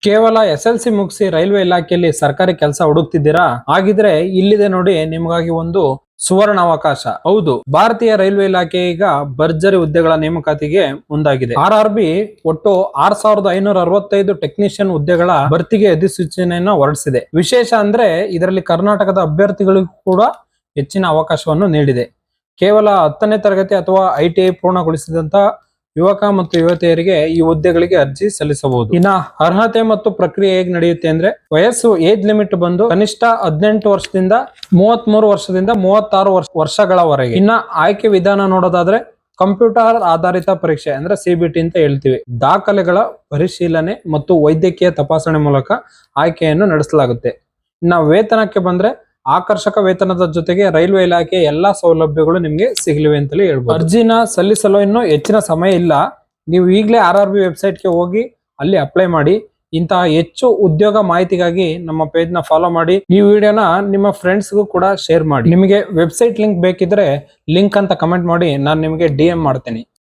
ಕೇವಲ SLC ಮುಗಿಸಿ railway ಇಲಾಖೆಯಲ್ಲಿ ಸರ್ಕಾರಿ ಕೆಲಸ ಹುಡುಕ್ತಿದ್ದೀರಾ? ಹಾಗಿದ್ರೆ ಇಲ್ಲಿದೆ ನೋಡಿ ನಿಮಗಾಗಿ ಒಂದು ಸುವರ್ಣ ಅವಕಾಶ. ಹೌದು, ಭಾರತೀಯ ರೈಲ್ವೆ ಇಲಾಖೆ ಈಗ ಭರ್ಜರಿ ಹುದ್ದೆಗಳ ನೇಮಕಾತಿಗೆ ಮುಂದಾಗಿದೆ. RRB ಒಟ್ಟು 6565 ಟೆಕ್ನಿಷಿಯನ್ ಹುದ್ದೆಗಳ ಭರ್ತಿಗೆ ಅಧಿಸೂಚನೆಯನ್ನು ಹೊರಡಿಸಿದೆ. ವಿಶೇಷ ಅಂದ್ರೆ ಇದರಲ್ಲಿ ಕರ್ನಾಟಕದ ಅಭ್ಯರ್ಥಿಗಳಿಗೂ ಕೂಡ ಹೆಚ್ಚಿನ ಅವಕಾಶವನ್ನು ನೀಡಿದೆ. ಕೇವಲ 10ನೇ ತರಗತಿ ಅಥವಾ ITI ಪೂರ್ಣಗೊಳಿಸಿದಂತ ಯುವಕ ಮತ್ತು ಯುವತಿಯರಿಗೆ ಈ ಹುದ್ದೆಗಳಿಗೆ ಅರ್ಜಿ ಸಲ್ಲಿಸಬಹುದು. ಇನ್ನ ಅರ್ಹತೆ ಮತ್ತು ಪ್ರಕ್ರಿಯೆ ಹೇಗೆ ನಡೆಯುತ್ತೆ ಅಂದ್ರೆ, ವಯಸ್ಸು ಏಜ್ ಲಿಮಿಟ್ ಬಂದು ಕನಿಷ್ಠ 18 ವರ್ಷದಿಂದ 33 ವರ್ಷದಿಂದ 36 ವರ್ಷಗಳವರೆಗೆ. ಇನ್ನ ಆಯ್ಕೆ ವಿಧಾನ ನೋಡೋದಾದ್ರೆ ಕಂಪ್ಯೂಟರ್ ಆಧಾರಿತ ಪರೀಕ್ಷೆ ಅಂದ್ರೆ CBT ಅಂತ ಹೇಳ್ತೀವಿ. ದಾಖಲೆಗಳ ಪರಿಶೀಲನೆ ಮತ್ತು ವೈದ್ಯಕೀಯ ತಪಾಸಣೆ ಮೂಲಕ ಆಯ್ಕೆಯನ್ನು ನಡೆಸಲಾಗುತ್ತೆ. ಇನ್ನ ವೇತನಕ್ಕೆ ಬಂದ್ರೆ ಆಕರ್ಷಕ ವೇತನದ ಜೊತೆಗೆ ರೈಲ್ವೆ ಇಲಾಖೆ ಎಲ್ಲಾ ಸೌಲಭ್ಯಗಳು ನಿಮ್ಗೆ ಸಿಗಲಿವೆ ಅಂತಲೇ ಹೇಳ್ಬೋದು. ಅರ್ಜಿನ ಸಲ್ಲಿಸಲು ಇನ್ನು ಹೆಚ್ಚಿನ ಸಮಯ ಇಲ್ಲ. ನೀವು ಈಗಲೇ RRB ವೆಬ್ಸೈಟ್ಗೆ ಹೋಗಿ ಅಲ್ಲಿ ಅಪ್ಲೈ ಮಾಡಿ. ಇಂತಹ ಹೆಚ್ಚು ಉದ್ಯೋಗ ಮಾಹಿತಿಗಾಗಿ ನಮ್ಮ ಪೇಜ್ ನ ಫಾಲೋ ಮಾಡಿ. ಈ ವಿಡಿಯೋನ ನಿಮ್ಮ ಫ್ರೆಂಡ್ಸ್ಗೂ ಕೂಡ ಶೇರ್ ಮಾಡಿ. ನಿಮಗೆ ವೆಬ್ಸೈಟ್ ಲಿಂಕ್ ಬೇಕಿದ್ರೆ ಲಿಂಕ್ ಅಂತ ಕಮೆಂಟ್ ಮಾಡಿ, ನಾನು ನಿಮಗೆ DM ಮಾಡ್ತೇನೆ.